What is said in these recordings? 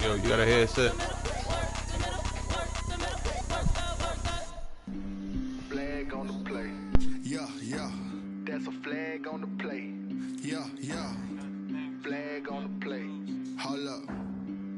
Yo, you got a headset? Flag on the play. Yeah, yeah. That's a flag on the play. Yeah, yeah. Flag on the play. Hold up.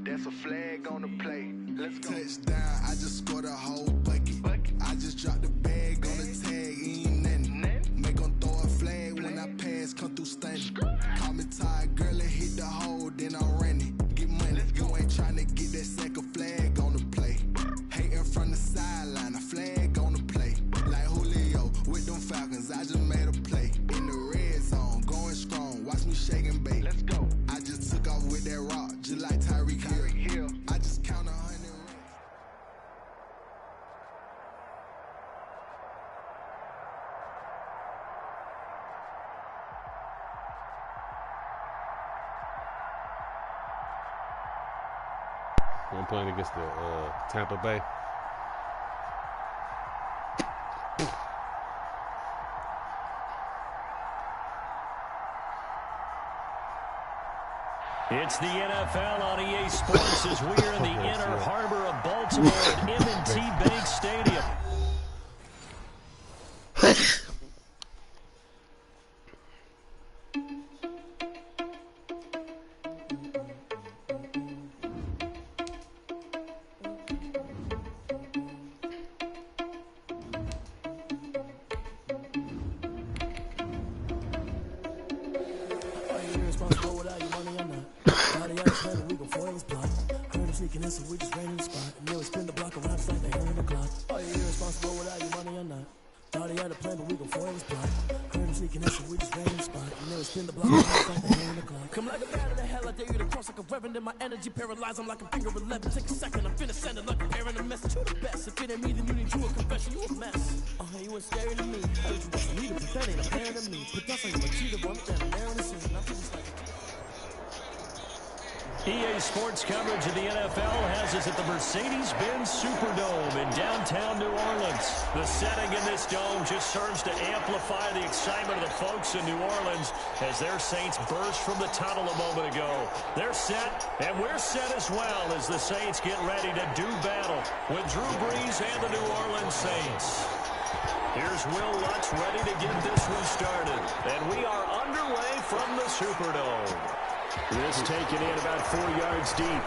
That's a flag on the play. Let's go. Touchdown, I just scored a whole bucket. I just dropped the bag on the tag, ain't nothing. Make 'em throw a flag when I pass, come through stunning. Call me tired, girl, and hit the hole, then I'm running. Get money, you ain't tryna get that second flag on the play. Hating from the sideline, a flag on the play. Like Julio with them Falcons, I just made a play. In the red zone, going strong, watch me shake and bake. Let's go. I just took off with that rock, just like Tyreek Hill. I just count 100 racks. I'm playing against the Tampa Bay. It's the NFL on EA Sports as we're in the inner harbor of Baltimore at M&T Bank Stadium. Paralyzed, I'm like a finger 11. Take a second, I'm finna send it like a parent a message. You the best. If it ain't me, then you need you a confession. You a mess. You ain't scary to me. I you just need it, but that ain't apparent to me. Put that on you, a cheater, but I'm there on the scene. I'm just like EA Sports coverage of the NFL has us at the Mercedes-Benz Superdome in downtown New Orleans. The setting in this dome just serves to amplify the excitement of the folks in New Orleans as their Saints burst from the tunnel a moment ago. They're set, and we're set as well as the Saints get ready to do battle with Drew Brees and the New Orleans Saints. Here's Will Lutz ready to get this one started, and we are underway from the Superdome. This taken in about 4 yards deep.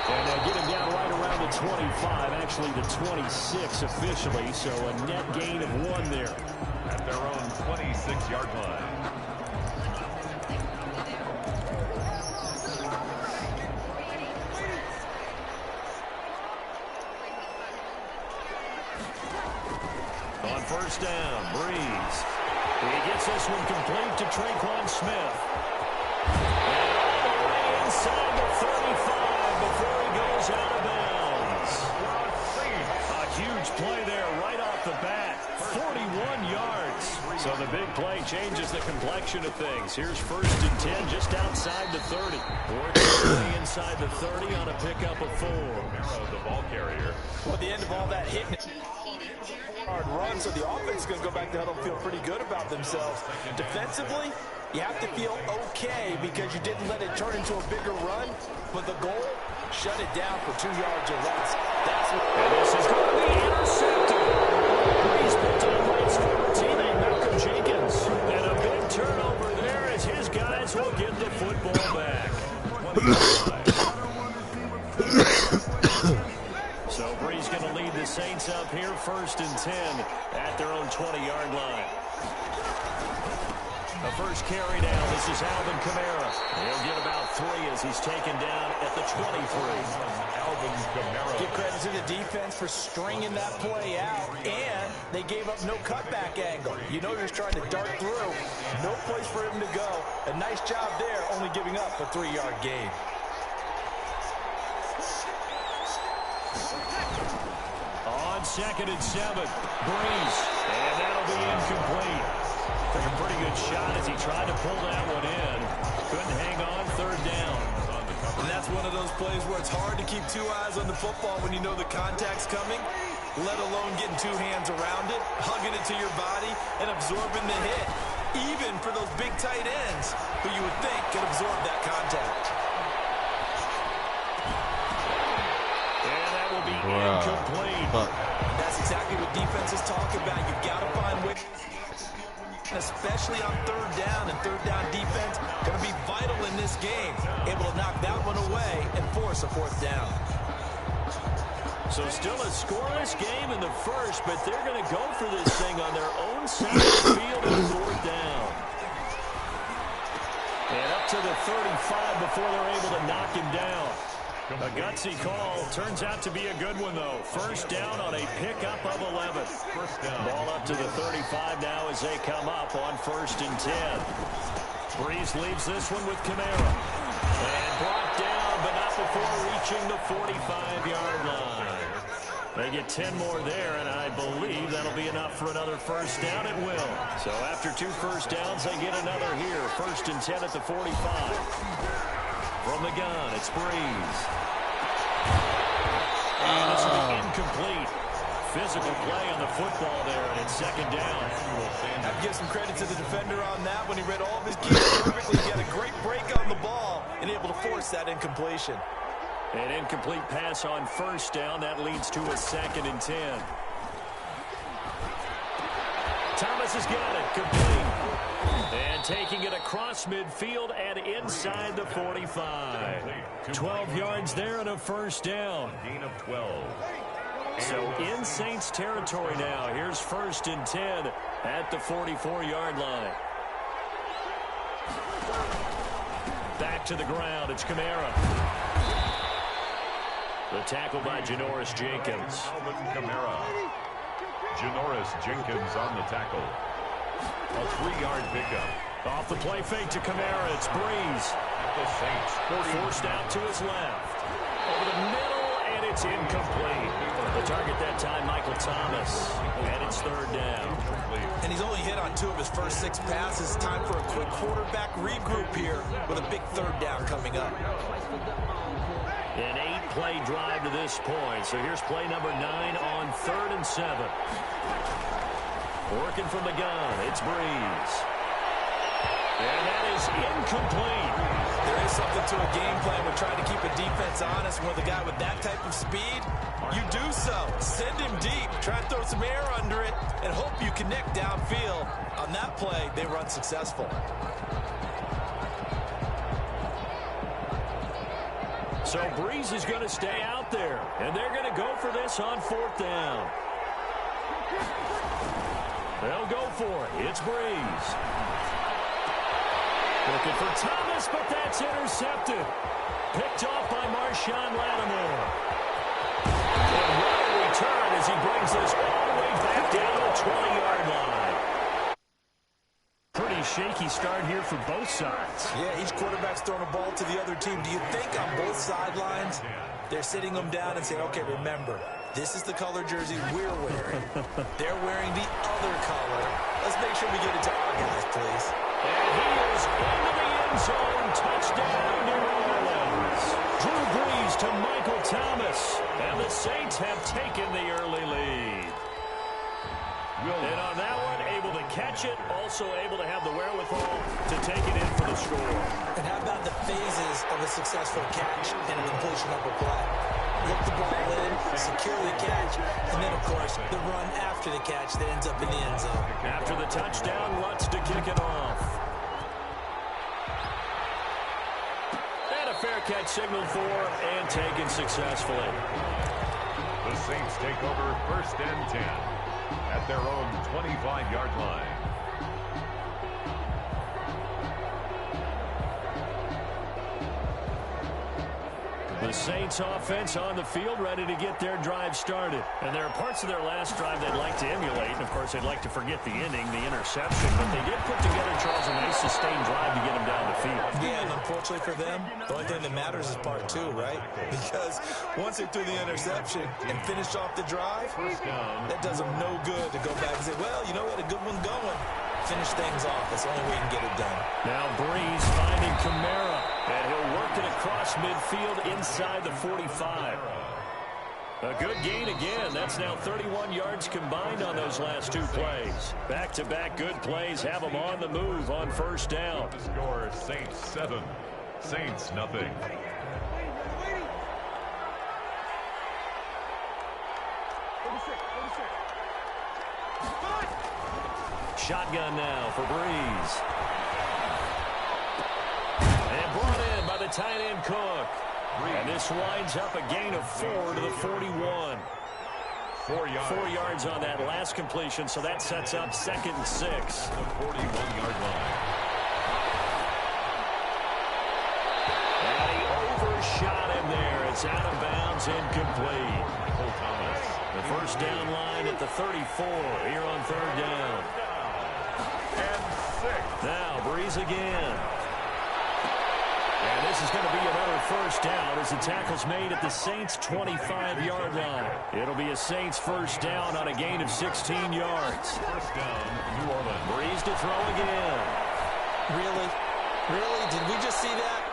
And they get him down right around the 25, actually the 26 officially, so a net gain of 1 there. At their own 26-yard line. On first down, Brees. He gets this one complete to Tre'Quan Smith. Inside the 35 before he goes out of bounds. A huge play there right off the bat. 41 yards. So the big play changes the complexion of things. Here's first and 10 just outside the 30. Working inside the 30 on a pickup of 4. Romero, the ball carrier. Well, at the end of all that hitting hard run, so the offense is going to go back to huddle and feel pretty good about themselves. Defensively, you have to feel okay because you didn't let it turn into a bigger run, but the goal, shut it down for 2 yards or less. That's what. And this is going to be intercepted. He's picked on by his former teammate Malcolm Jenkins. And a big turnover there as his guys will get the football back. So Brees going to lead the Saints up here first and 10 at their own 20-yard line. The first carry down. This is Alvin Kamara. He'll get about 3 as he's taken down at the 23. Alvin Kamara. Give credit to the defense for stringing that play out, and they gave up no cutback angle. You know you're trying to dart through. No place for him to go. A nice job there, only giving up a 3-yard gain. On 2nd and 7, Brees. And that'll be incomplete. Took a pretty good shot as he tried to pull that one in. Couldn't hang on, 3rd down. And that's one of those plays where it's hard to keep 2 eyes on the football when you know the contact's coming, let alone getting 2 hands around it, hugging it to your body, and absorbing the hit. Even for those big tight ends who you would think could absorb that contact. Incomplete. That's exactly what defenses talk about. You've got to find ways, especially on third down, and third down defense going to be vital in this game. Able to knock that one away and force a fourth down. So still a scoreless game in the first, but they're going to go for this thing on their own side of the field on fourth down. And up to the 35 before they're able to knock him down. A gutsy call. Turns out to be a good one, though. First down on a pickup of 11. First down. Ball up to the 35 now as they come up on 1st and 10. Breeze leaves this one with Kamara. And brought down, but not before reaching the 45-yard line. They get 10 more there, and I believe that'll be enough for another first down. It will. So after 2 first downs, they get another here. 1st and 10 at the 45. From the gun, it's Breeze. And this will be incomplete. Physical play on the football there, and it's 2nd down. I have to give some credit to the defender on that. When he read all of his keys perfectly, he had a great break on the ball and able to force that incompletion. An incomplete pass on 1st down. That leads to a 2nd and 10. Thomas has got it. Complete. And taking it across midfield and inside the 45. 12 yards there and a first down. Gain of 12. So in Saints territory now. Here's 1st and 10 at the 44-yard line. Back to the ground. It's Kamara. The tackle by Janoris Jenkins. Alvin Kamara. Janoris Jenkins on the tackle. A 3-yard pickup. Off the play fake to Kamara. It's Breeze. The Saints Forced out to his left. Over the middle, and it's incomplete. The target that time, Michael Thomas. And it's 3rd down. And he's only hit on 2 of his first 6 passes. Time for a quick quarterback regroup here with a big 3rd down coming up. An 8-play drive to this point. So here's play number 9 on 3rd and 7. Working from the gun, it's Breeze. And that is incomplete. There is something to a game plan with trying to keep a defense honest. With a guy with that type of speed, you do so. Send him deep, try to throw some air under it, and hope you connect downfield. On that play, they were unsuccessful. So Breeze is going to stay out there, and they're going to go for this on 4th down. They'll go for it. It's Breeze. Looking for Thomas, but that's intercepted. Picked off by Marshawn Lattimore. And what a return as he brings this all the way back down to the 20-yard line. Pretty shaky start here for both sides. Yeah, each quarterback's throwing a ball to the other team. Do you think on both sidelines they're sitting them down and saying, okay, remember, this is the color jersey we're wearing. They're wearing the other color. Let's make sure we get it to our guys, please. And he is into the end zone. Touchdown, New Orleans. Drew Brees to Michael Thomas. And the Saints have taken the early lead. And on that one, able to catch it, also able to have the wherewithal to take it in for the score. And how about the phases of a successful catch and a completion of a play? Look the ball in, secure the catch, and then, of course, the run after the catch that ends up in the end zone. After the touchdown, Lutz to kick it off. And a fair catch signaled for and taken successfully. The Saints take over 1st and 10 at their own 25-yard line. The Saints offense on the field, ready to get their drive started. And there are parts of their last drive they'd like to emulate. And, of course, they'd like to forget the ending, the interception. But they did put together, Charles, a nice sustained drive to get them down the field. Yeah, and unfortunately for them, the only thing that matters is part 2, right? Because once they threw the interception and finished off the drive, that does them no good to go back and say, well, you know, we had a good one going. Finish things off. That's the only way you can get it done. Now Breeze finding Kamara. And he'll work it across midfield inside the 45. A good gain again. That's now 31 yards combined on those last 2 plays. Back-to-back good plays have them on the move on 1st down. The score, Saints 7, Saints nothing. Shotgun now for Breeze. And brought in by the tight end Cook. And this winds up a gain of 4 to the 41. 4 yards. 4 yards on that last completion, so that sets up 2nd and 6. The 41-yard line. And he overshot him there. It's out of bounds, incomplete. Michael Thomas. The first down line at the 34 here on 3rd down. And 6. Now Breeze again. And this is going to be another first down as the tackle's made at the Saints' 25-yard line. It'll be a Saints first down on a gain of 16 yards. First down, New Orleans. Breeze to throw again. Really? Really? Did we just see that?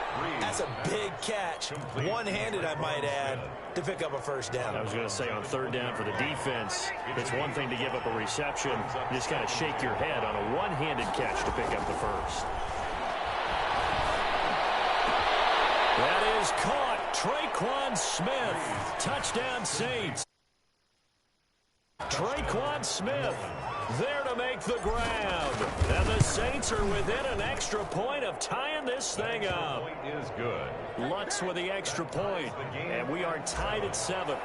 That's a big catch. One-handed, I might add, to pick up a first down. I was going to say on 3rd down for the defense, it's one thing to give up a reception. You just kind of shake your head on a one-handed catch to pick up the first. That is caught. Traquan Smith. Touchdown Saints. Traquan Smith there to make the grab. And the Saints are within an extra point of tying this thing up. Point is good. Lutz with the extra point. And we are tied at 7.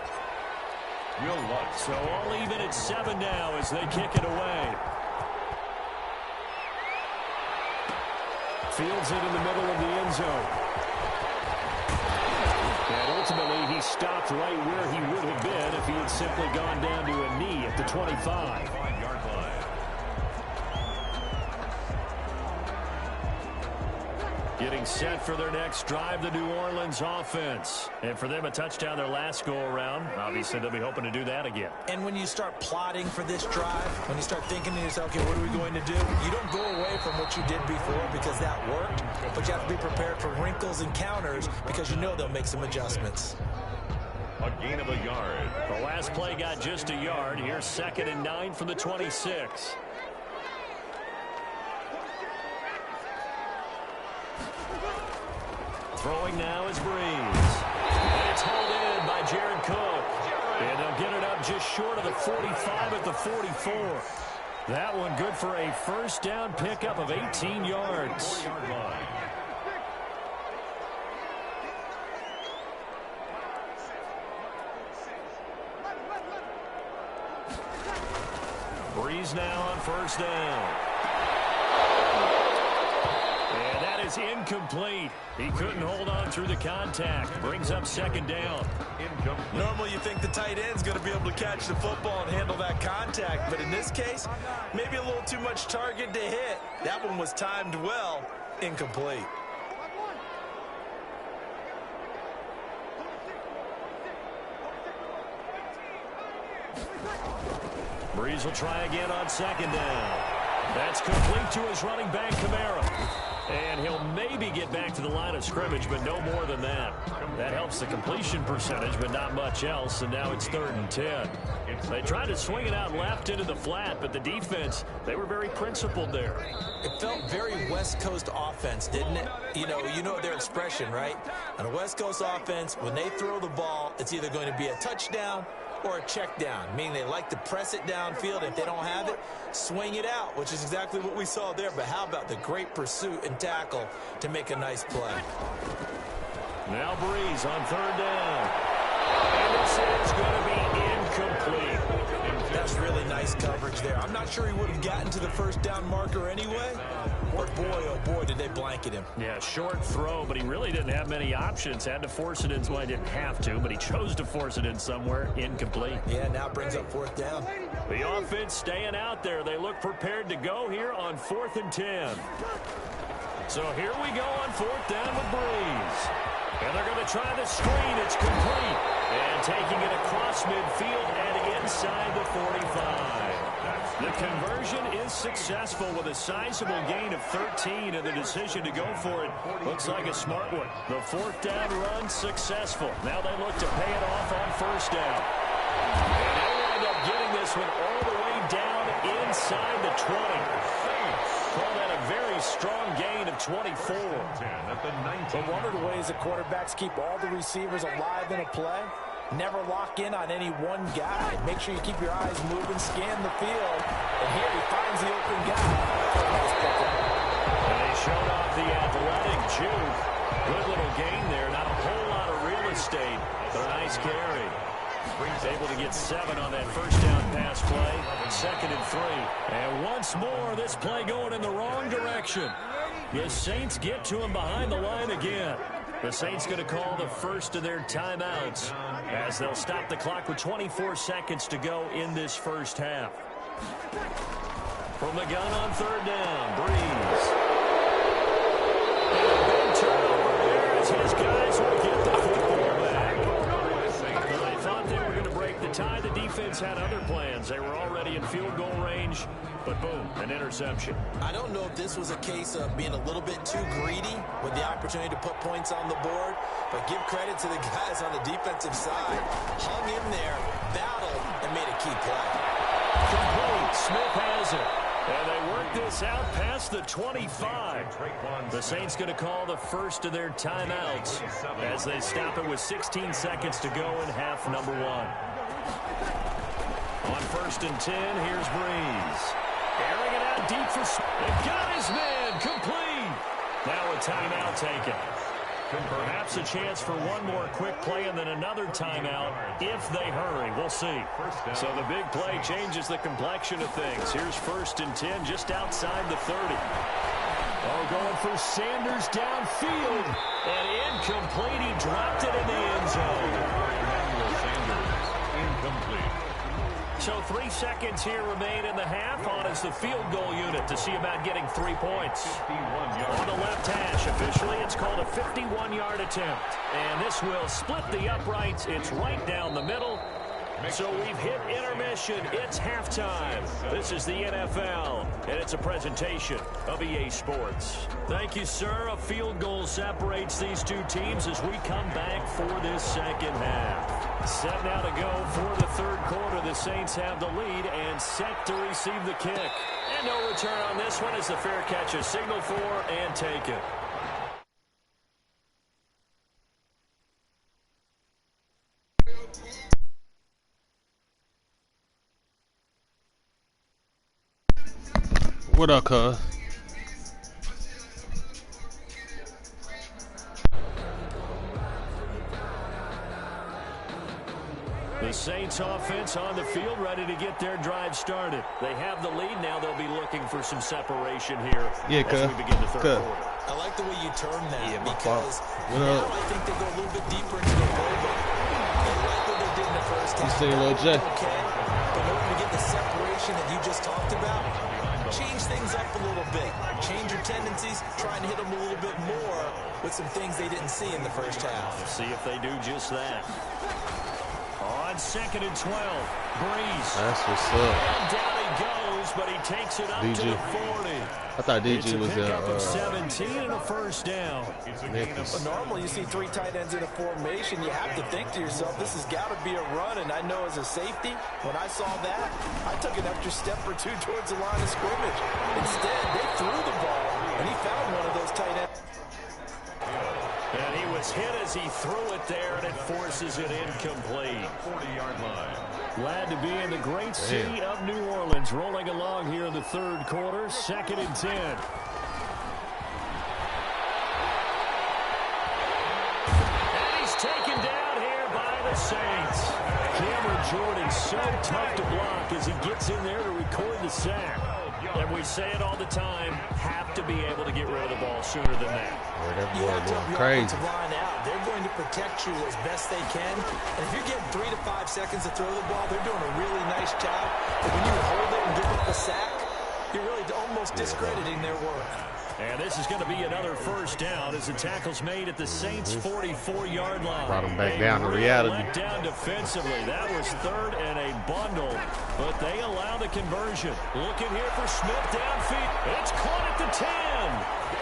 Will Lutz. So all even at 7 now as they kick it away. Fields it in the middle of the end zone. And ultimately, he stopped right where he would have been if he had simply gone down to a knee at the 25. 5-yard line. Getting set for their next drive, the New Orleans offense. And for them, a touchdown their last go-around. Obviously, they'll be hoping to do that again. And when you start plotting for this drive, when you start thinking to yourself, okay, what are we going to do? You don't go away from what you did before because that worked, but you have to be prepared for wrinkles and counters because you know they'll make some adjustments. A gain of a yard. The last play got just a yard. Here's 2nd and 9 from the 26. Throwing now is Breeze. And it's hauled in by Jared Cook. And they'll get it up just short of the 45 at the 44. That one good for a first down pickup of 18 yards. 4-yard line. Breeze now on first down. And that is incomplete. He couldn't hold on through the contact. Brings up 2nd down. Incomplete. Normally you think the tight end's going to be able to catch the football and handle that contact, but in this case, maybe a little too much target to hit. That one was timed well. Incomplete. Breeze will try again on 2nd down. That's complete to his running back, Kamara. And he'll maybe get back to the line of scrimmage, but no more than that. That helps the completion percentage, but not much else, and now it's 3rd and 10. They tried to swing it out left into the flat, but the defense, they were very principled there. It felt very West Coast offense, didn't it? You know their expression, right? On a West Coast offense, when they throw the ball, it's either going to be a touchdown or a check down, meaning they like to press it downfield. If they don't have it, swing it out, which is exactly what we saw there. But how about the great pursuit and tackle to make a nice play? Now Breeze on 3rd down. And this is going to be incomplete. That's really nice coverage there. I'm not sure he would have gotten to the first down marker anyway, but boy, oh boy, did they blanket him. Yeah, short throw, but he really didn't have many options. Had to force it in, well, he didn't have to, but he chose to force it in somewhere. Incomplete. Yeah, now it brings up 4th down. The offense staying out there. They look prepared to go here on 4th and 10. So here we go on 4th down with Breeze. And they're going to try the screen. It's complete. And taking it across midfield and inside the 45. The conversion is successful with a sizable gain of 13, and the decision to go for it looks like a smart one. The 4th down run successful. Now they look to pay it off on 1st down. And they wind up getting this one all the way down inside the 20. Call that a very strong gain of 24. At the 19. But one of the ways that quarterbacks keep all the receivers alive in a play Never lock in on any one guy. Make sure you keep your eyes moving, scan the field. And here he finds the open guy. And he showed off the athletic juke. Good little gain there. Not a whole lot of real estate, but a nice carry. Able to get 7 on that first down pass play. 2nd and 3. And once more, this play going in the wrong direction. The Saints get to him behind the line again. The Saints going to call the first of their timeouts as they'll stop the clock with 24 seconds to go in this first half. From the gun on 3rd down, Breeze. And a big turnover there as his guys will get the football back. They thought they were going to break the tie. The defense had other plans. They were already in field goal range, but boom, an interception. I don't know if this was a case of being a little bit too greedy with the opportunity to put points on the board, but give credit to the guys on the defensive side. Hung in there, battled, and made a key play. Complete. Smith has it. And they work this out past the 25. The Saints going to call the first of their timeouts as they stop it with 16 seconds to go in half number 1. On 1st and 10, here's Breeze. Airing it out deep for Smith. They've got his man. Complete. Now a timeout taken. Perhaps a chance for one more quick play and then another timeout if they hurry. We'll see. So the big play changes the complexion of things. Here's 1st and 10 just outside the 30. Oh, going for Sanders downfield. And incomplete. He dropped it in the end zone. Incomplete. So 3 seconds here remain in the half. On is the field goal unit to see about getting 3 points. On the left hash, officially, it's called a 51-yard attempt. And this will split the uprights. It's right down the middle. So we've hit intermission. It's halftime. This is the NFL, and it's a presentation of EA Sports. Thank you, sir. A field goal separates these two teams as we come back for this second half. Set now to go for the 3rd quarter. The Saints have the lead and set to receive the kick. And no return on this one as the fair catch is signaled for and taken. What up, cuz? The Saints offense on the field, ready to get their drive started. They have the lead now. They'll be looking for some separation here as we begin the 3rd quarter. I like the way you term that because What now up? I think they go a little bit deeper into the playbook. They like what they did in the first half. You seen Lil J? Okay, but in order to get the separation that you just talked about, change things up a little bit. Change your tendencies, try and hit them a little bit more with some things they didn't see in the first half. We'll see if they do just that. On 2nd and 12, Breeze. That's what's up. And down he goes, but he takes it up DG. to the 40. I thought It's DG a was pickup of a 17 and a first down. Memphis. But normally you see 3 tight ends in a formation, you have to think to yourself, this has got to be a run, and I know as a safety, when I saw that, I took an extra step or 2 towards the line of scrimmage. Instead, they threw the ball, and he found one of those tight ends. And he was hit as he threw it there, and it forces it incomplete. 40-yard line. Glad to be in the great city of New Orleans, rolling along here in the 3rd quarter, 2nd and 10. And he's taken down here by the Saints. Cameron Jordan so tough to block as he gets in there to record the sack. And we say it all the time, have to be able to get rid of the ball sooner than that. Yeah, that You boy have to going help your crazy. offensive line out. They're going to protect you as best they can. And if you're getting 3 to 5 seconds to throw the ball, they're doing a really nice job. But when you hold it and give up a sack, you're really almost discrediting their work. And this is going to be another first down as the tackle's made at the Saints' 44-yard line. Brought him back down to Real reality. let down defensively. That was 3rd and a bundle, but they allow the conversion. Looking here for Smith downfield. It's caught at the 10.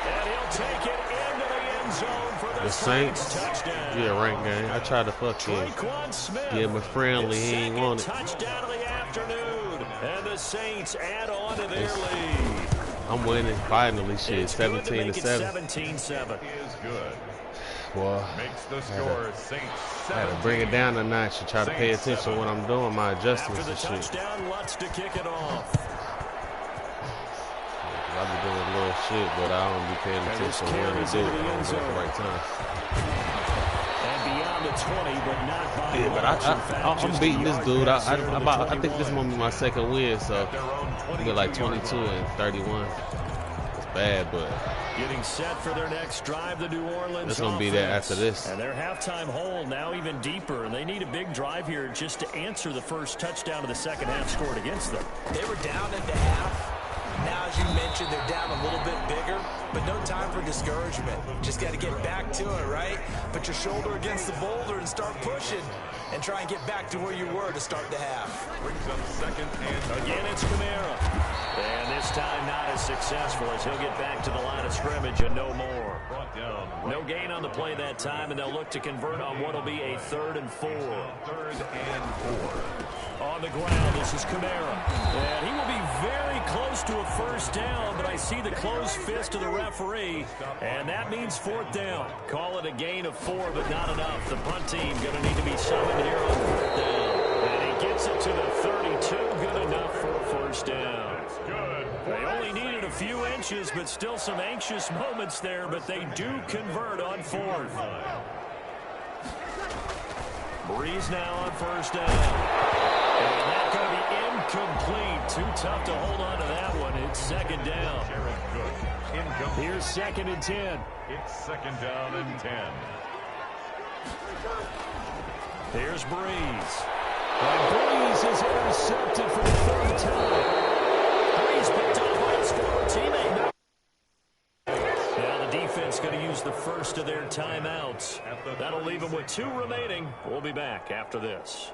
And he'll take it into the end zone for the Saints. touchdown. Yeah, rank game. I tried to fuck him. Traquan Smith. Give him a friendly. He ain't want it. Touchdown of the afternoon. And the Saints add on to their lead. I'm winning finally. Shit, It's good to 17 make to it 7. 17-7. Is good. Well, Makes the score Saints I had to 17. bring it down a notch and try to pay attention when I'm doing my After adjustments the and shit. touchdown, Lutz to kick it off. I be doing little shit, but I don't be paying attention when to do it. I don't do it at the right time. And beyond the 20, but not by Yeah, but much. In fact, I'm just beating a this yard dude. pass here to the I think this is 21. gonna be my second win, so At their own I get like 22-yard 22 line. and 31. It's bad, but Getting set for their next drive, the New Orleans it's gonna be that offense. after this. And their halftime hole now even deeper, and they need a big drive here just to answer the first touchdown of the second half scored against them. They were down into half. Now, as you mentioned, they're down a little bit bigger, but no time for discouragement. Just got to get back to it, right? Put your shoulder against the boulder and start pushing and try and get back to where you were to start the half. Brings up second and Again, it's Kamara. And this time not as successful as he'll get back to the line of scrimmage and no more. brought down. No gain on the play that time, and they'll look to convert on what will be a 3rd and 4. 3rd and 4. On the ground, this is Kamara. And he will be very close to a first down, but I see the closed fist of the referee, and that means 4th down. Call it a gain of 4, but not enough. The punt team going to need to be summoned here on 4th down. And he gets it to the 32, good enough for a first down. They only needed a few inches, but still some anxious moments there, but they do convert on 4th. Breeze now on first down. And that's going to be incomplete. Too tough to hold on to that one. It's 2nd down. Jared Cook. Incomplete. Here's 2nd and 10. It's 2nd down and 10. Here's Breeze. And Breeze is intercepted for the 3rd time. Breeze picked off by his former teammate. Now the defense going to use the first of their timeouts. That'll leave them with 2 remaining. We'll be back after this.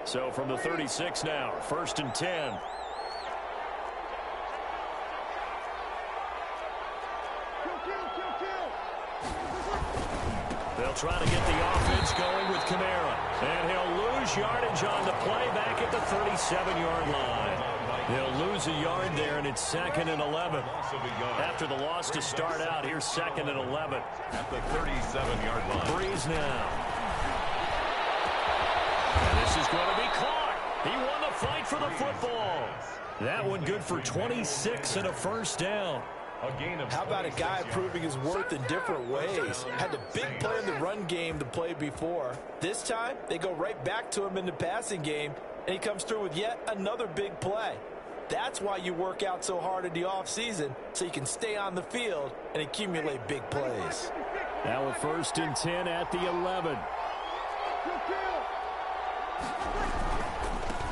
So from the 36 now, 1st and 10. They'll try to get the offense going with Kamara. And he'll lose yardage on the play back at the 37-yard line. They'll lose a yard there, and it's 2nd and 11. After the loss to start out, here's 2nd and 11. At the 37-yard line. Breeze now. And this is going to be caught. He won the fight for the football. That one good for 26 and a first down. How about a guy proving his worth in different ways? Had a big play in the run game to play before. This time, they go right back to him in the passing game, and he comes through with yet another big play. That's why you work out so hard in the offseason, so you can stay on the field and accumulate big plays. Now a 1st and 10 at the 11.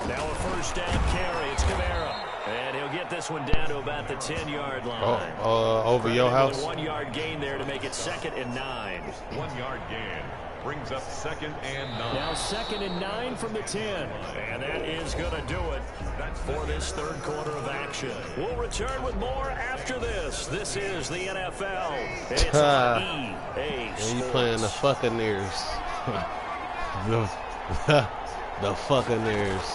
Now a first down carry. It's Kamara. And he'll get this one down to about the 10-yard line. Over your house. A 1-yard gain there to make it 2nd and 9. 1-yard gain. Brings up 2nd and 9. Now 2nd and 9 from the 10. And that is going to do it for this 3rd quarter of action. We'll return with more after this. This is the NFL. And it's on EA Sports. And you playing the Buccaneers. the Buccaneers.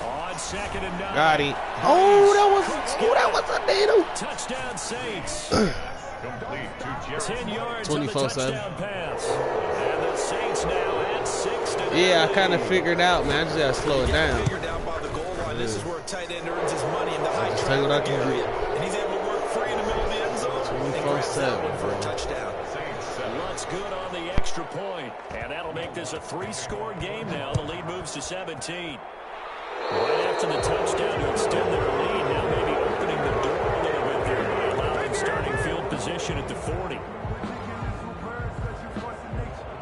On 2nd and 9. Got him. Oh, that was a needle. Touchdown Saints. Complete to Jared 10 yards on the 24/7. touchdown pass. And the Saints now at 6 to Yeah, I kind of figured out, man. I just got to slow it down. Figure down by the goal line. This is where a tight end earns his money in the high Just take what I traffic can area. get. And he's able to work free in the middle of the end zone. And grabs that one for a touchdown. Lutz good on the extra point. And that'll make this a 3-score game now. The lead moves to 17. Right after the touchdown to extend their lead. Now maybe opening the door a little bit there by allowing starting field position at the 40.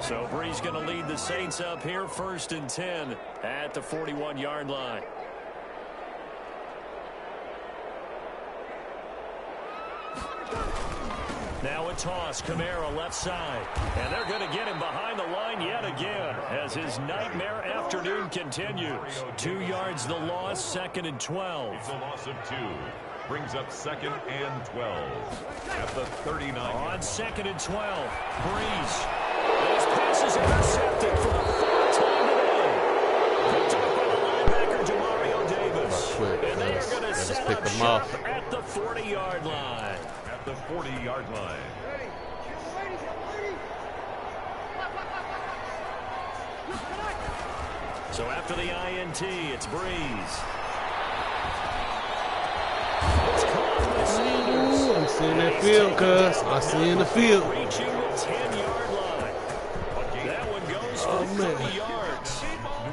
So Breeze going to lead the Saints up here 1st and 10 at the 41-yard line. Now a toss, Kamara left side. And they're going to get him behind the line yet again as his nightmare afternoon continues. 2 yards the loss, 2nd and 12. It's a loss of 2. Brings up 2nd and 12. At the 39. On 2nd and 12, Breeze. This pass is intercepted for the 4th time today. Picked up by the linebacker, Demario Davis. Quick, And they are let's going to set pick up them shop off. at the 40-yard line. At the 40-yard line. So after the INT, it's Breeze. It's caught by Sanders. Ooh, I'm seeing that field, cuz. I see in the field. Reaching the 10-yard line. That one goes for 30 yards.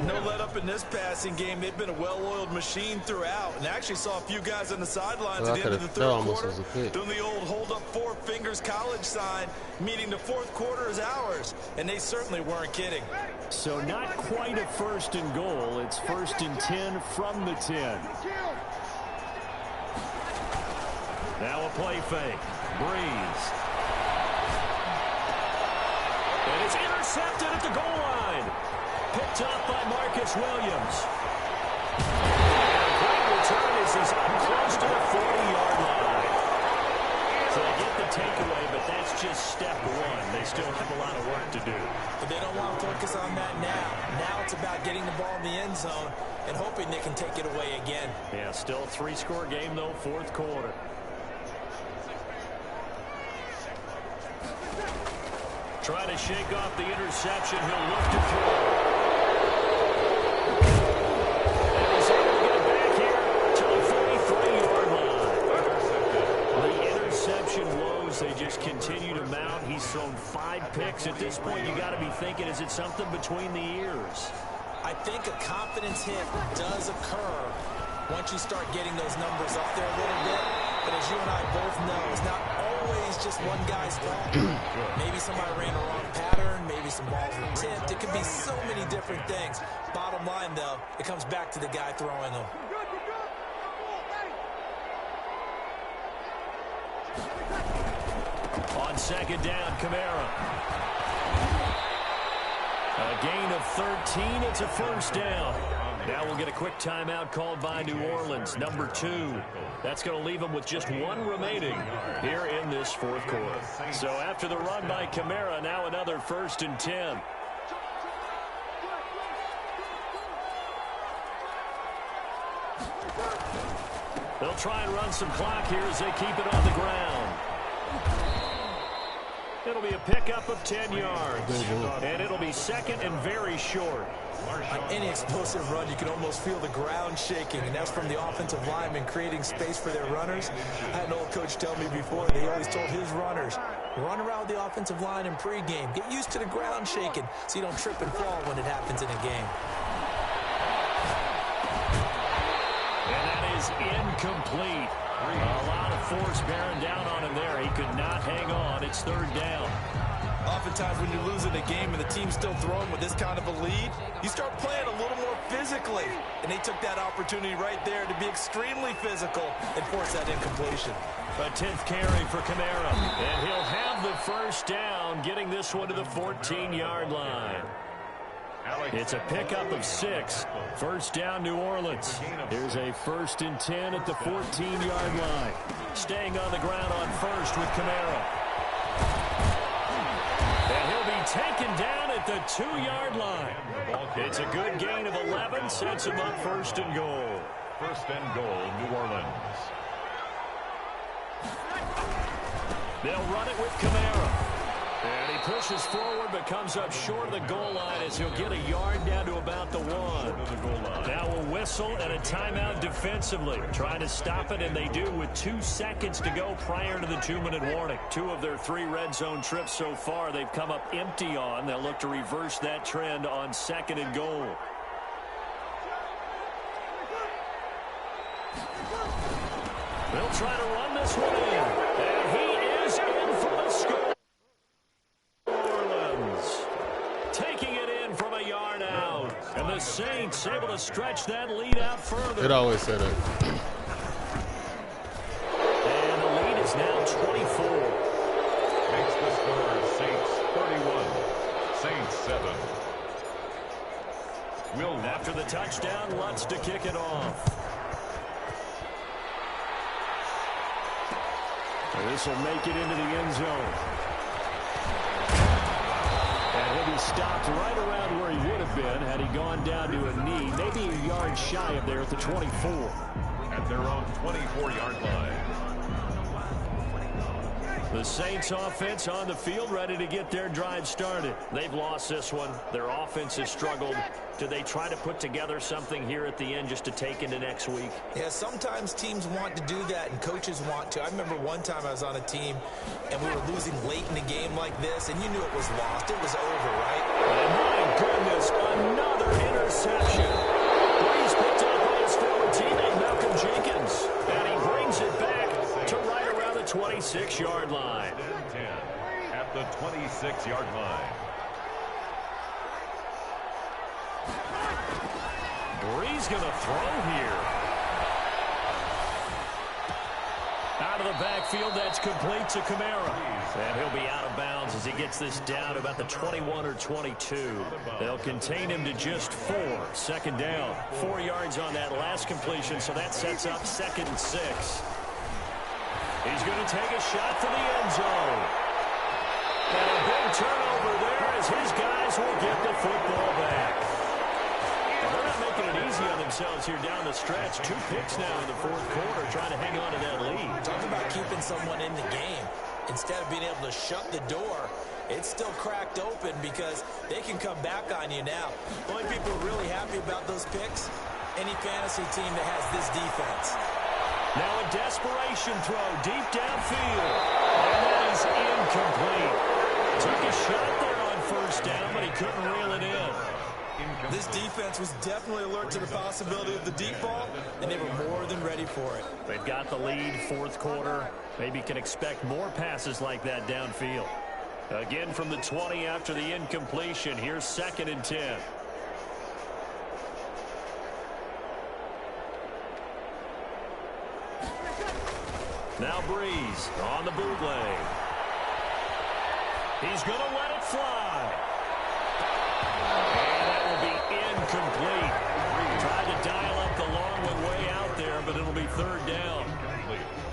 No let up in this passing game. They've been a well-oiled machine throughout. And actually saw a few guys on the sidelines at the end of the third quarter doing the old hold up four fingers college sign, meaning the fourth quarter is ours. And they certainly weren't kidding. So not quite a first and goal. It's first and 10 from the 10. Now a play fake. Breeze. And it's intercepted at the goal line. Picked up by Marcus Williams. And a great return as he's up close to the 40-yard line. So they get the takeaway, but that's just step one. They still have a lot of work to do. But they don't want to focus on that now. Now it's about getting the ball in the end zone and hoping they can take it away again. Yeah, still a three-score game, though, fourth quarter. Trying to shake off the interception. He'll look to throw. And he's able to get it back here to the 43-yard line. The interception woes, they just continue to mount. He's thrown 5 picks. At this point, you got to be thinking, is it something between the ears? I think a confidence hit does occur once you start getting those numbers up there a little bit. But as you and I both know, it's not always just one guy's fault. Maybe somebody ran a wrong pattern. Maybe some balls were tipped. It could be so many different things. Bottom line, though, it comes back to the guy throwing them. On second down, Kamara. A gain of 13. It's a first down. Now we'll get a quick timeout called by New Orleans, number 2. That's going to leave them with just 1 remaining here in this fourth quarter. So after the run by Kamara, now another first and 10. They'll try and run some clock here as they keep it on the ground. It'll be a pickup of 10 yards. And it'll be second and very short. On any explosive run, you can almost feel the ground shaking, and that's from the offensive linemen creating space for their runners. I had an old coach tell me before, he always told his runners, run around the offensive line in pregame. Get used to the ground shaking so you don't trip and fall when it happens in a game. And that is incomplete. A lot of force bearing down on him there. He could not hang on. It's third down. Oftentimes when you're losing a game and the team's still throwing with this kind of a lead, you start playing a little more physically. And they took that opportunity right there to be extremely physical and force that incompletion. A 10th carry for Kamara. And he'll have the first down, getting this one to the 14-yard line. It's a pickup of 6. First down, New Orleans. Here's a first and 10 at the 14-yard line. Staying on the ground on first with Kamara. And he'll be taken down at the 2-yard line. It's a good gain of 11, sets him up first and goal. First and goal, New Orleans. They'll run it with Kamara. And he pushes forward but comes up short of the goal line as he'll get a yard down to about the 1. Now a whistle and a timeout defensively. Trying to stop it, and they do with 2 seconds to go prior to the 2-minute warning. 2 of their 3 red zone trips so far they've come up empty on. They'll look to reverse that trend on second and goal. They'll try to run this one in. And he is in for the score. Taking it in from a yard out. And the Saints able to stretch that lead out further. It always said that. And the lead is now 24. Makes the score Saints 31, Saints 7. Will After the touchdown, Lutz to kick it off. This will make it into the end zone. And he'll be stopped right around where he would have been had he gone down to a knee, maybe a yard shy of there at the 24. at their own 24-yard line. The Saints offense on the field, ready to get their drive started. They've lost this one. Their offense has struggled. Do they try to put together something here at the end just to take into next week? Yeah, sometimes teams want to do that and coaches want to. I remember one time I was on a team and we were losing late in a game like this, and you knew it was lost. It was over, right? And my goodness, another interception. Breeze picked up on his former teammate, Malcolm Jenkins. And he brings it back to right around the 26-yard line. 10 at the 26-yard line. Breeze going to throw here. Out of the backfield, that's complete to Kamara. And he'll be out of bounds as he gets this down to about the 21 or 22. They'll contain him to just 4. Second down. 4 yards on that last completion, so that sets up 2nd and 6. He's going to take a shot for the end zone. And a big turnover there as his guys will get the football back. They're not making it easy on themselves here down the stretch. 2 picks now in the 4th quarter, trying to hang on to that lead. Talk about keeping someone in the game. Instead of being able to shut the door, it's still cracked open because they can come back on you now. The only people really happy about those picks, any fantasy team that has this defense. Now a desperation throw deep downfield. And that is incomplete. Took a shot there on 1st down, but he couldn't reel it in. This defense was definitely alert to the possibility of the deep ball, and they were more than ready for it. They've got the lead, 4th quarter. Maybe can expect more passes like that downfield. Again from the 20 after the incompletion. Here's 2nd and 10. Now Breeze on the bootleg. He's going to let it fly. And that will be incomplete. Tried to dial up the long one way out there, but it'll be 3rd down.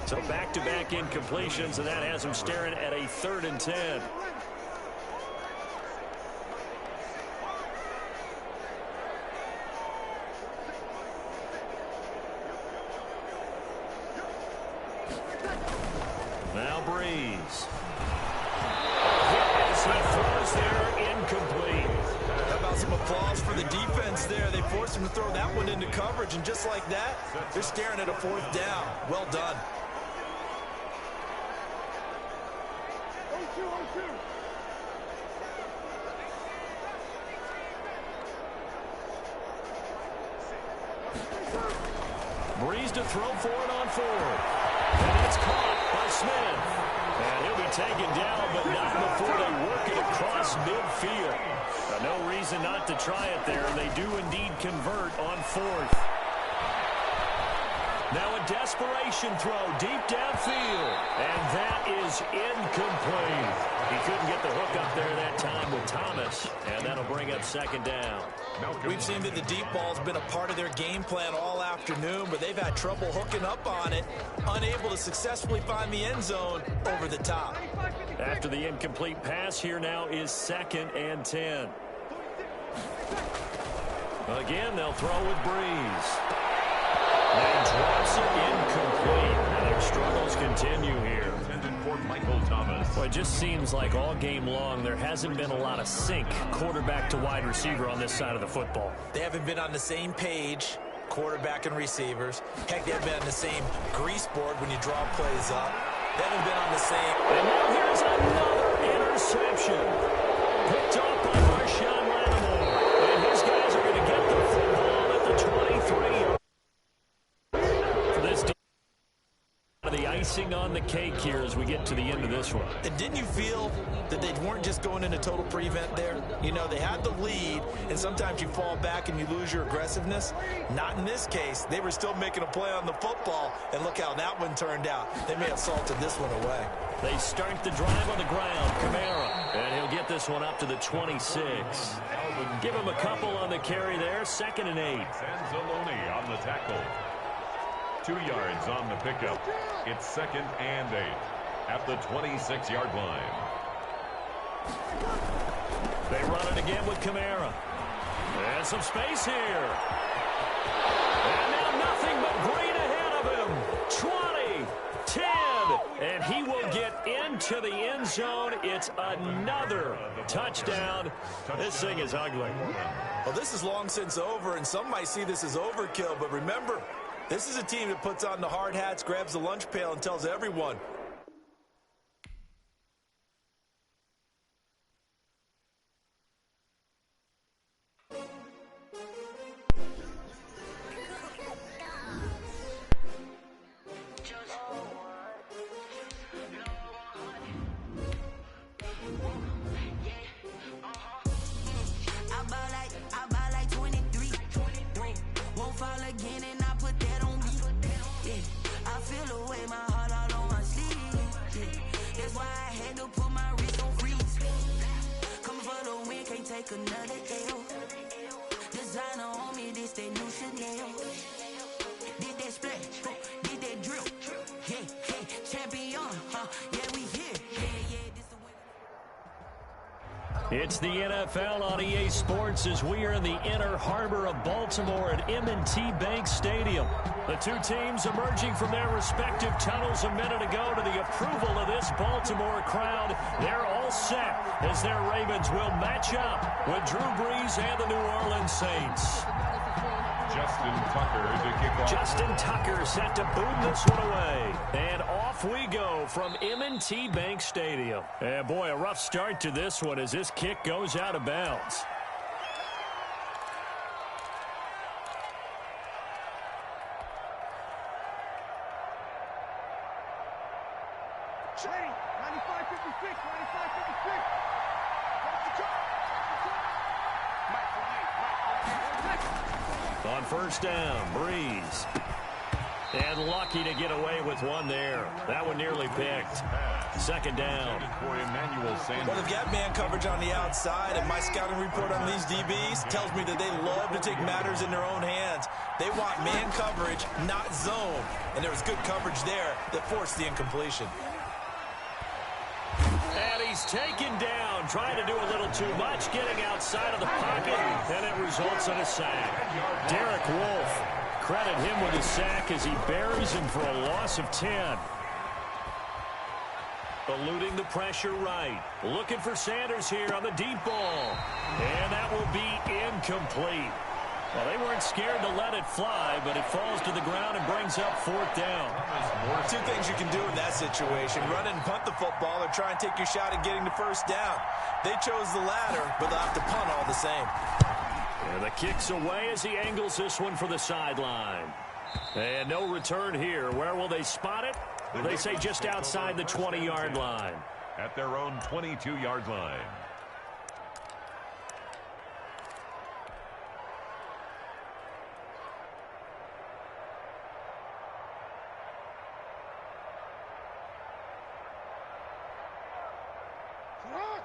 So back-to-back incompletions, and that has him staring at a 3rd and 10. Now Breeze. As he throws there, incomplete. How about some applause for the defense there? They forced him to throw that one into coverage, and just like that, they're staring at a 4th down. Well done. Breeze to throw for it on 4th. And it's caught by Smith. And he'll be taken down, but not before they work it across midfield. No reason not to try it there, and they do indeed convert on 4th. Now a desperation throw deep downfield. And that is incomplete. He couldn't get the hook up there that time with Thomas. And that'll bring up 2nd down. We've seen that the deep ball's been a part of their game plan all afternoon, but they've had trouble hooking up on it, unable to successfully find the end zone over the top. After the incomplete pass, here now is 2nd and 10. Again, they'll throw with Breeze. And drops it incomplete. And their struggles continue here. For Michael Thomas. Well, it just seems like all game long there hasn't been a lot of sync quarterback to wide receiver on this side of the football. They haven't been on the same page, quarterback and receivers. Heck, they haven't been on the same grease board when you draw plays up. They haven't been on the same. And now here's another interception. Picked up by Marshawn Lattimore. And his guys are going to get the football at the 23. For this the icing on the cake here as we get to the end of this one. And didn't you feel that they weren't just going into total prevent there? You know, they had the lead, and sometimes you fall back and you lose your aggressiveness. Not in this case. They were still making a play on the football, and look how that one turned out. They may have salted this one away. They start the drive on the ground. Kamara, and he'll get this one up to the 26. Give him a couple on the carry there. 2nd and 8. Anzalone on the tackle. 2 yards on the pickup. It's 2nd and 8 at the 26-yard line. They run it again with Kamara. And some space here. And now nothing but green ahead of him. 20, 10, and he will get into the end zone. It's another touchdown. This thing is ugly. Well, this is long since over, and some might see this as overkill. But remember, this is a team that puts on the hard hats, grabs the lunch pail, and tells everyone, another L. Designer on me, this they new Chanel. Did that splash, did that drill. Yeah, yeah, champion, yeah, we here. Yeah, this the way. It's the NFL on EA Sports as we are in the inner harbor of Baltimore at M&T Bank Stadium. The two teams emerging from their respective tunnels a minute ago to the approval of this Baltimore crowd. They're all set as their Ravens will match up with Drew Brees and the New Orleans Saints. Justin Tucker to kick off. Justin Tucker set to boom this one away. And off we go from M&T Bank Stadium. And boy, a rough start to this one as this kick goes out of bounds. On first down, Brees. And lucky to get away with one there. That one nearly picked. Second down. Well, they've got man coverage on the outside, and my scouting report on these DBs tells me that they love to take matters in their own hands. They want man coverage, not zone. And there was good coverage there that forced the incompletion. And he's taken down, trying to do a little too much, getting outside of the pocket, and it results in a sack. Derek Wolfe, credit him with a sack as he buries him for a loss of 10. Eluding the pressure right. Looking for Sanders here on the deep ball. And that will be incomplete. Well, they weren't scared to let it fly, but it falls to the ground and brings up fourth down. Two things you can do in that situation: run and punt the football, or try and take your shot at getting the first down. They chose the latter, but they'll have to punt all the same. And the kick's away as he angles this one for the sideline. And no return here. Where will they spot it? They say just outside the 20-yard line. At their own 22-yard line.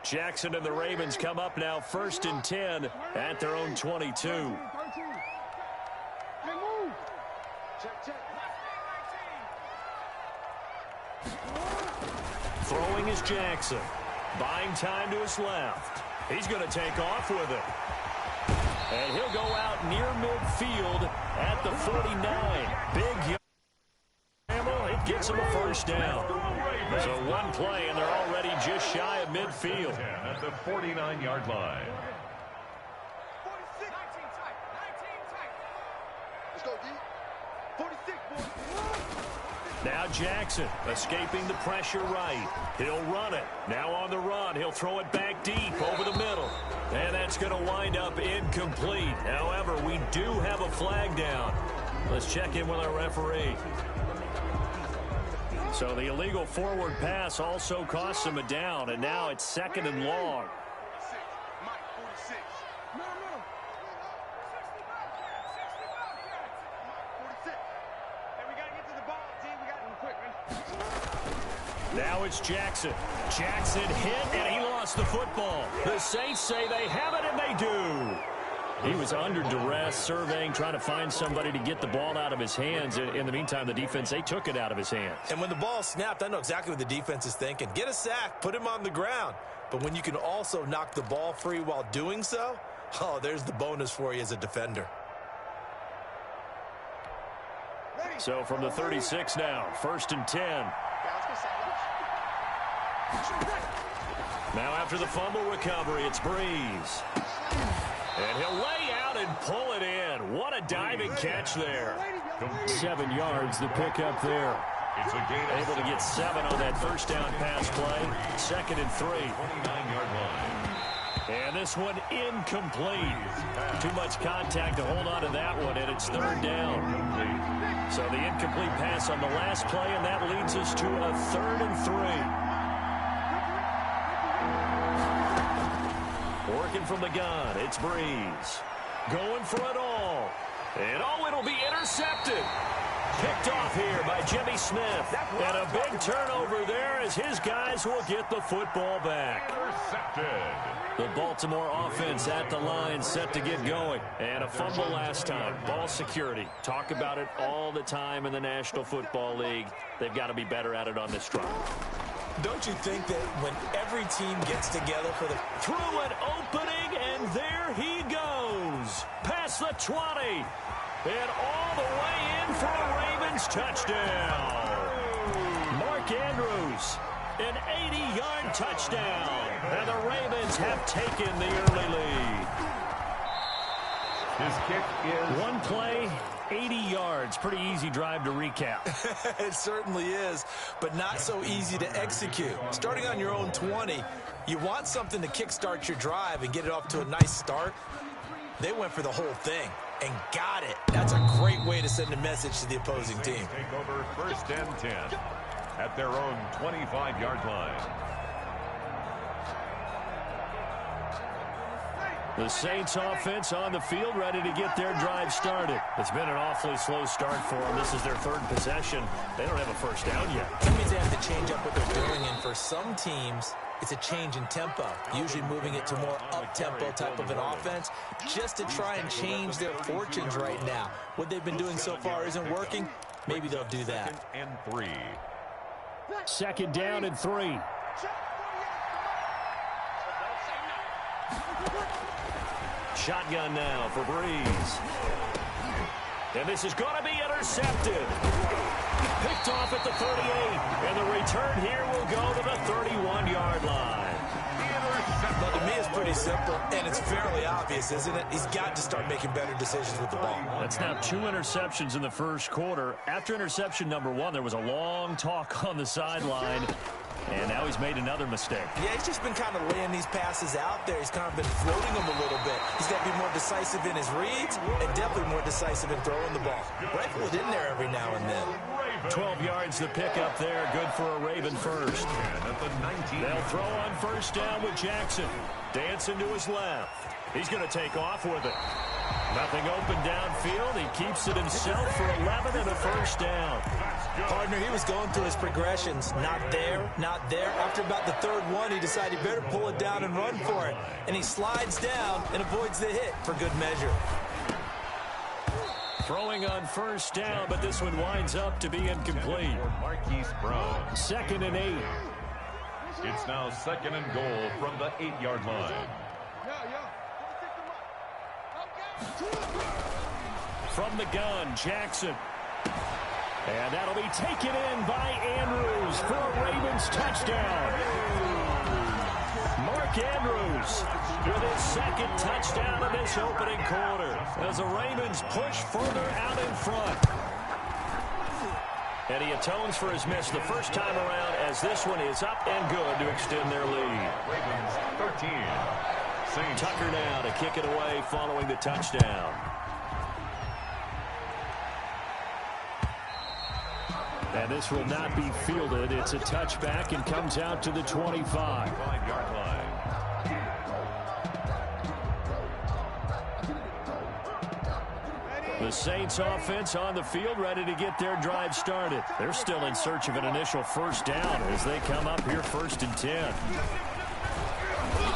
Jackson and the Ravens come up now 1st and 10 at their own 22. Throwing is Jackson. Buying time to his left. He's going to take off with it. And he'll go out near midfield at the 49. Big Yamel, it gets him a first down. So one play, and they're already just shy of midfield. At the 49-yard line. Let's go, D. 46, boy. Now Jackson escaping the pressure right. He'll run it. Now on the run, he'll throw it back deep over the middle. And that's going to wind up incomplete. However, we do have a flag down. Let's check in with our referee. So the illegal forward pass also costs him a down, and now it's 2nd and long. Now it's Jackson. Jackson hit, and he lost the football. The Saints say they have it, and they do. He was under duress, surveying, trying to find somebody to get the ball out of his hands. In the meantime, the defense, they took it out of his hands. And when the ball snapped, I know exactly what the defense is thinking. Get a sack, put him on the ground. But when you can also knock the ball free while doing so, oh, there's the bonus for you as a defender. So from the 36 now, 1st and 10. Now after the fumble recovery, it's Breeze. And he'll lay out and pull it in. What a diving catch there. 7 yards, the pickup there. It's a gain. Able to get 7 on that first down pass play. 2nd and 3. 29-yard line. And this one incomplete. Too much contact to hold on to that one, and it's 3rd down. So the incomplete pass on the last play, and that leads us to a 3rd and 3. Working from the gun, it's Breeze. Going for it all. And it'll be intercepted. Picked off here by Jimmy Smith. And a big turnover there as his guys will get the football back. Intercepted. The Baltimore offense at the line, set to get going. And a fumble last time. Ball security. Talk about it all the time in the National Football League. They've got to be better at it on this drive. Don't you think that when every team gets together for the... Through an opening, and there he goes. Past the 20. And all the way in for a Ravens touchdown. Mark Andrews, an 80-yard touchdown. And the Ravens have taken the early lead. His kick is... One play, 80 yards. Pretty easy drive to recap. It certainly is, but not so easy to execute. Starting on your own 20, you want something to kickstart your drive and get it off to a nice start. They went for the whole thing and got it. That's a great way to send a message to the opposing team. Take over 1st and 10 at their own 25-yard line. The Saints offense on the field, ready to get their drive started. It's been an awfully slow start for them. This is their 3rd possession. They don't have a first down yet. That means they have to change up what they're doing, and for some teams, it's a change in tempo, usually moving it to more up-tempo type of an offense, just to try and change their fortunes right now. What they've been doing so far isn't working. Maybe they'll do that. 2nd and 3. 2nd down and 3. Shotgun now for Breeze. And this is going to be intercepted. Picked off at the 38. And the return here will go to the 31-yard line. Now, to me, it's pretty simple, and it's fairly obvious, isn't it? He's got to start making better decisions with the ball. That's now 2 interceptions in the first quarter. After interception number 1, there was a long talk on the sideline. And now he's made another mistake. Yeah, he's just been kind of laying these passes out there. He's kind of been floating them a little bit. He's got to be more decisive in his reads and definitely more decisive in throwing the ball. Rifle it in there every now and then. 12 yards to pick up there. Good for a Raven first. They'll throw on 1st down with Jackson. Dancing to his left. He's going to take off with it. Nothing open downfield. He keeps it himself for 11 and a 1st down. Partner, he was going through his progressions. Not there, not there. After about the 3rd one, he decided he better pull it down and run for it. And he slides down and avoids the hit for good measure. Throwing on 1st down, but this one winds up to be incomplete. Marquise Brown. 2nd and 8. It's now 2nd and goal from the 8-yard line. From the gun, Jackson. And that'll be taken in by Andrews for a Ravens touchdown. Mark Andrews with his 2nd touchdown of this opening quarter as the Ravens push further out in front. And he atones for his miss the first time around as this one is up and good to extend their lead. Ravens 13. Saints. Tucker now to kick it away following the touchdown. And this will not be fielded. It's a touchback and comes out to the 25. 5-yard line. The Saints offense on the field ready to get their drive started. They're still in search of an initial 1st down as they come up here 1st and 10.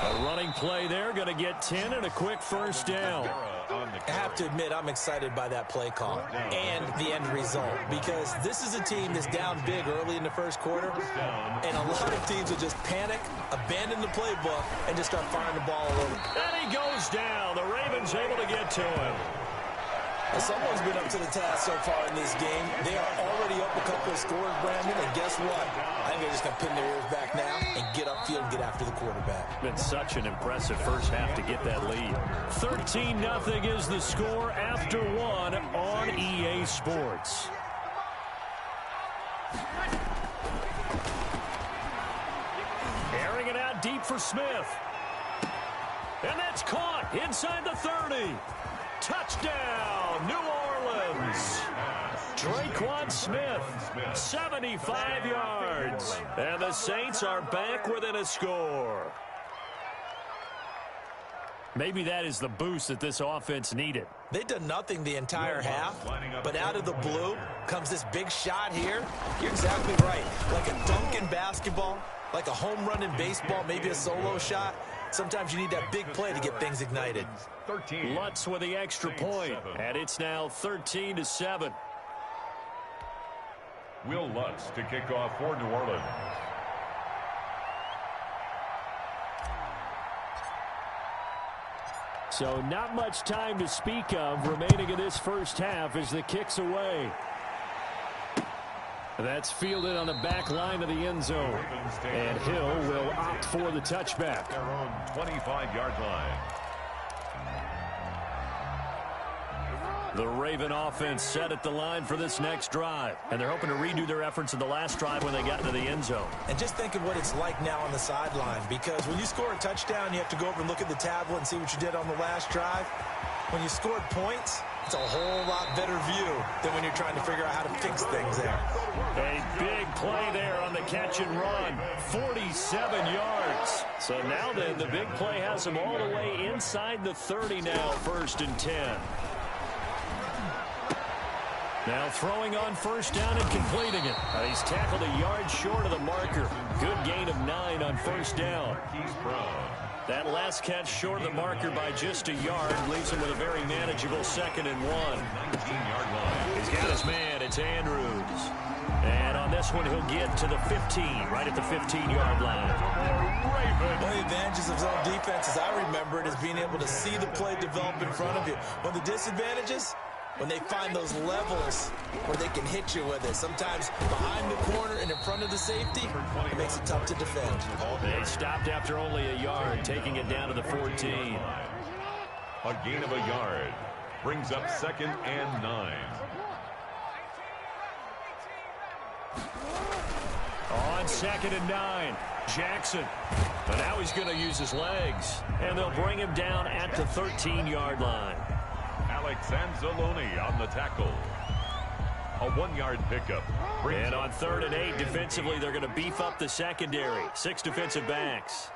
A running play there, going to get 10 and a quick 1st down. I have to admit, I'm excited by that play call and the end result because this is a team that's down big early in the first quarter, and a lot of teams will just panic, abandon the playbook, and just start firing the ball all over. And he goes down. The Ravens able to get to him. Well, someone's been up to the task so far in this game. They are already up a couple of scores, Brandon, and guess what? I think they're just going to pin their ears back now and get upfield and get after the quarterback. Been such an impressive first half to get that lead. 13-0 is the score after one on EA Sports. Airing it out deep for Smith. And that's caught inside the 30. Touchdown, New Orleans. Traquan Smith, 75 yards. And the Saints are back within a score. Maybe that is the boost that this offense needed. They've done nothing the entire half, but out of the blue comes this big shot here. You're exactly right. Like a dunk in basketball, like a home run in baseball, maybe a solo shot. Sometimes you need that big play to get things ignited. Lutz with the extra point, and it's now 13-7. Will Lutz to kick off for New Orleans. So not much time to speak of remaining in this first half as the kick's away. That's fielded on the back line of the end zone. And Hill will opt for the touchback. Their own 25-yard line. The Raven offense set at the line for this next drive. And they're hoping to redo their efforts in the last drive when they got into the end zone. And just think of what it's like now on the sideline. Because when you score a touchdown, you have to go over and look at the tablet and see what you did on the last drive. When you scored points, it's a whole lot better view than when you're trying to figure out how to fix things there. A big play there on the catch and run. 47 yards. So now then, the big play has them all the way inside the 30 now, 1st and 10. Now throwing on first down and completing it. He's tackled a yard short of the marker. Good gain of 9 on first down. That last catch short of the marker by just a yard leaves him with a very manageable 2nd and 1. 19-yard line. He's got his man. It's Andrews. And on this one, he'll get to the 15, right at the 15-yard line. One of the advantages of zone defense, as I remember it, is being able to see the play develop in front of you. One of the disadvantages, when they find those levels where they can hit you with it. Sometimes behind the corner and in front of the safety, it makes it tough to defend. They stopped after only a yard, taking it down to the 14. A gain of a yard. Brings up 2nd and 9. On 2nd and 9, Jackson. But now he's going to use his legs. And they'll bring him down at the 13-yard line. Alex Anzalone on the tackle. A 1-yard pickup. And on 3rd and 8, defensively, they're going to beef up the secondary. 6 defensive backs.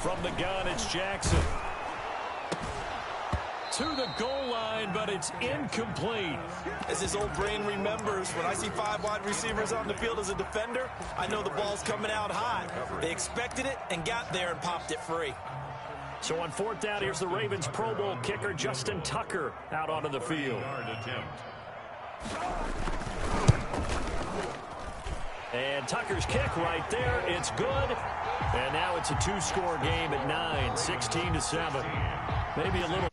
From the gun, it's Jackson. To the goal line, but it's incomplete. As his old brain remembers, when I see 5 wide receivers on the field as a defender, I know the ball's coming out high. They expected it and got there and popped it free. So on 4th down, here's the Ravens Pro Bowl kicker Justin Tucker out onto the field. And Tucker's kick right there. It's good. And now it's a 2-score game at 9, 16-7. Maybe a little.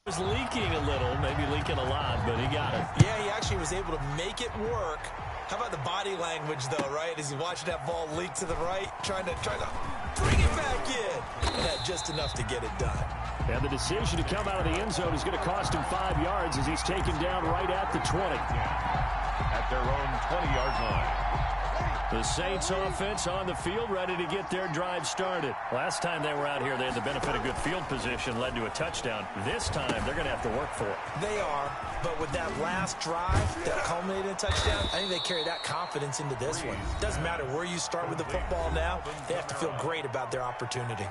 Was leaking a little, maybe leaking a lot, but he got it. Yeah, he actually was able to make it work. How about the body language, though, right? As he watched that ball leak to the right, trying to bring it back in. And that just enough to get it done. And the decision to come out of the end zone is going to cost him 5 yards as he's taken down right at the 20. At their own 20-yard line. The Saints offense on the field, ready to get their drive started. Last time they were out here, they had the benefit of good field position, led to a touchdown. This time, they're going to have to work for it. They are, but with that last drive that culminated in a touchdown, I think they carry that confidence into this one. Doesn't matter where you start with the football now, they have to feel great about their opportunity.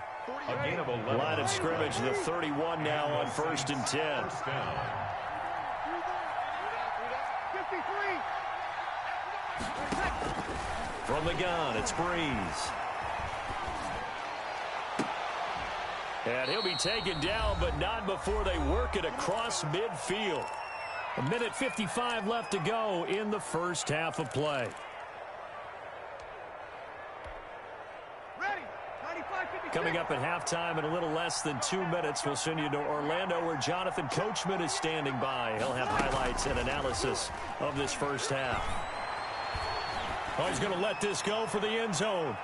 A gain of 11. Line of scrimmage, the 31 now on 1st and 10. First down. From the gun, it's Breeze. And he'll be taken down, but not before they work it across midfield. 1:55 left to go in the first half of play. Ready. 95-56. Coming up at halftime in a little less than 2 minutes, we'll send you to Orlando where Jonathan Coachman is standing by. He'll have highlights and analysis of this first half. Oh, he's going to let this go for the end zone.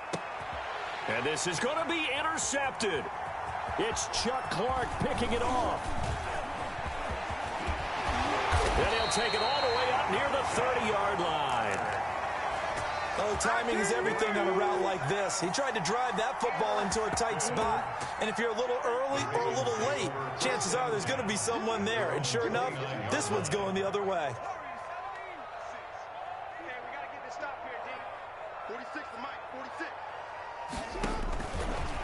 And this is going to be intercepted. It's Chuck Clark picking it off. And he'll take it all the way up near the 30-yard line. Oh, timing is everything on a route like this. He tried to drive that football into a tight spot. And if you're a little early or a little late, chances are there's going to be someone there. And sure enough, this one's going the other way.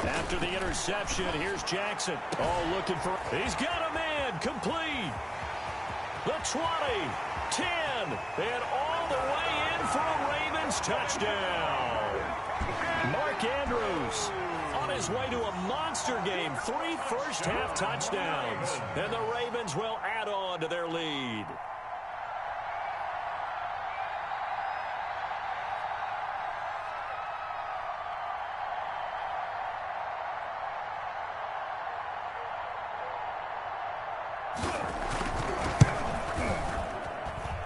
After the interception, here's Jackson. Oh, looking for... He's got a man. Complete. The 20, 10, and all the way in for a Ravens touchdown. Mark Andrews on his way to a monster game. 3 first-half touchdowns. And the Ravens will add on to their lead.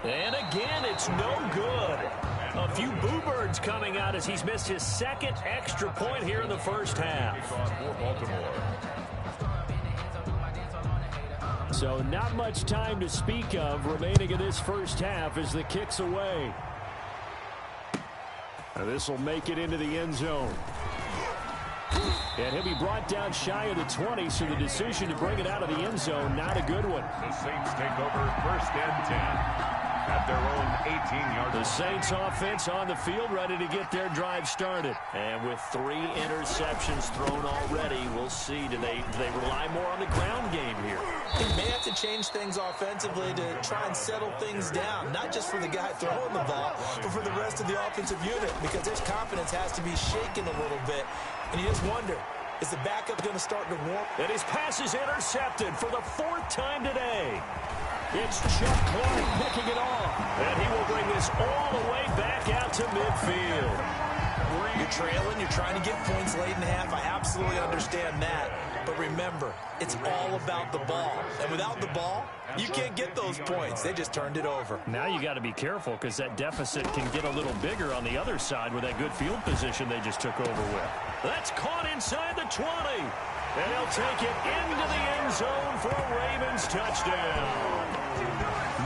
And again, it's no good. A few boo birds coming out as he's missed his second extra point here in the first half. So not much time to speak of remaining in this first half as the kick's away. This will make it into the end zone. And he'll be brought down shy of the 20, so the decision to bring it out of the end zone, not a good one. The Saints take over first and 10. At their own 18-yard line. The Saints offense on the field ready to get their drive started. And with 3 interceptions thrown already, we'll see. Do they rely more on the ground game here? They may have to change things offensively to try and settle things down, not just for the guy throwing the ball, but for the rest of the offensive unit, because his confidence has to be shaken a little bit. And you just wonder, is the backup going to start to warm? And his pass is intercepted for the 4th time today. It's Chuck Clark picking it off. And he will bring this all the way back out to midfield. You're trailing, you're trying to get points late in the half. I absolutely understand that. But remember, it's all about the ball. And without the ball, you can't get those points. They just turned it over. Now you got to be careful because that deficit can get a little bigger on the other side with that good field position they just took over with. That's caught inside the 20. And he'll take it into the end zone for a Ravens touchdown.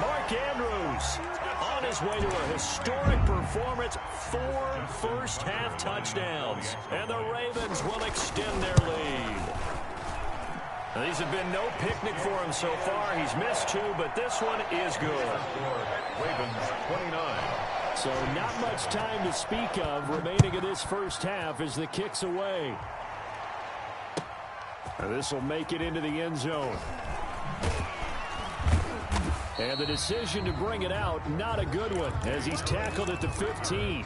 Mark Andrews on his way to a historic performance, 4 first-half touchdowns. And the Ravens will extend their lead. Now, these have been no picnic for him so far. He's missed 2, but this one is good. Ravens 29. So not much time to speak of remaining in this first half as the kick's away. This will make it into the end zone. And the decision to bring it out, not a good one, as he's tackled at the 15.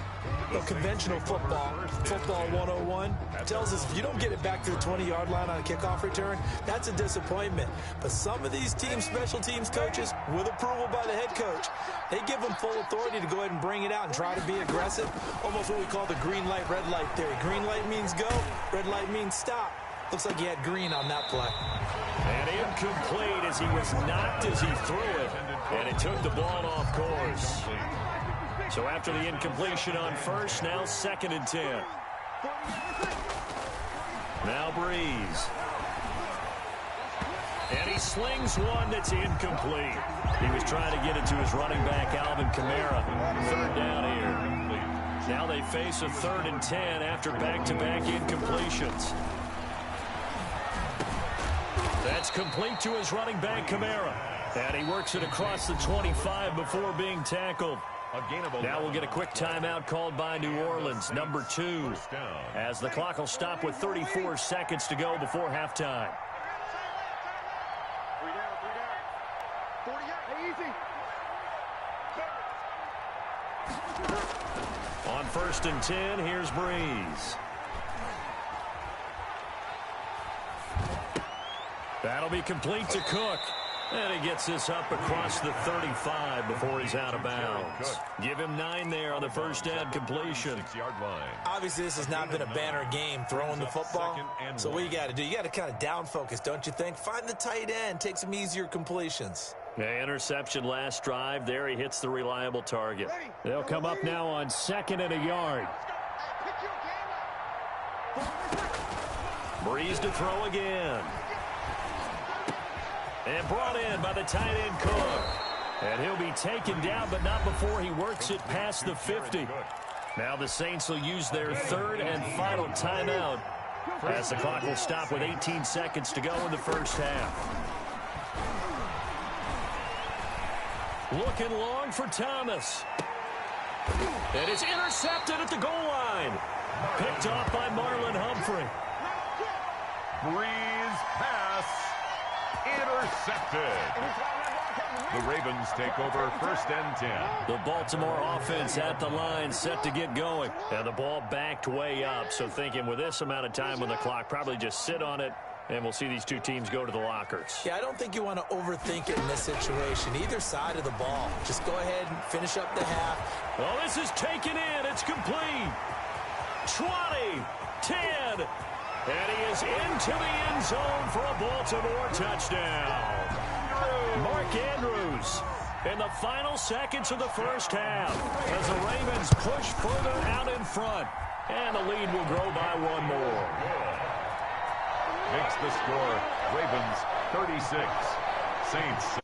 Well, conventional football 101, tells us if you don't get it back to the 20-yard line on a kickoff return, that's a disappointment. But some of these special teams coaches, with approval by the head coach, they give them full authority to go ahead and bring it out and try to be aggressive, almost what we call the green light, red light theory. Green light means go, red light means stop. Looks like he had green on that play. And incomplete as he was knocked as he threw it. And it took the ball off course. So after the incompletion on first, now 2nd and 10. Now Breeze. And he slings one that's incomplete. He was trying to get it to his running back, Alvin Kamara. 3rd down here. Now they face a 3rd and 10 after back-to-back incompletions. That's complete to his running back, Kamara. And he works it across the 25 before being tackled. Now we'll get a quick timeout called by New Orleans, number 2, as the clock will stop with 34 seconds to go before halftime. 40 out, easy. On 1st and 10, here's Breeze. That'll be complete to Cook. And he gets this up across the 35 before he's out of bounds. Give him 9 there on the first down completion. 6-yard line. Obviously, this has not been a banner game throwing the football. So what you got to do, you got to kind of down focus, don't you think? Find the tight end, take some easier completions. Yeah, interception last drive. There he hits the reliable target. They'll come up now on 2nd and a yard. Breeze to throw again. And brought in by the tight end Cook. And he'll be taken down, but not before he works it past the 50. Now the Saints will use their 3rd and final timeout as the clock will stop with 18 seconds to go in the first half. Looking long for Thomas. And it's intercepted at the goal line. Picked off by Marlon Humphrey. Breeze pass. Intercepted. The Ravens take over 1st and 10. The Baltimore offense at the line, set to get going. And the ball backed way up, so thinking with this amount of time on the clock, probably just sit on it, and we'll see these two teams go to the lockers. Yeah, I don't think you want to overthink it in this situation. Either side of the ball. Just go ahead and finish up the half. Well, this is taken in. It's complete. 20, 10. And he is into the end zone for a Baltimore touchdown. Mark Andrews in the final seconds of the first half as the Ravens push further out in front. And the lead will grow by 1 more. Makes the score Ravens 36, Saints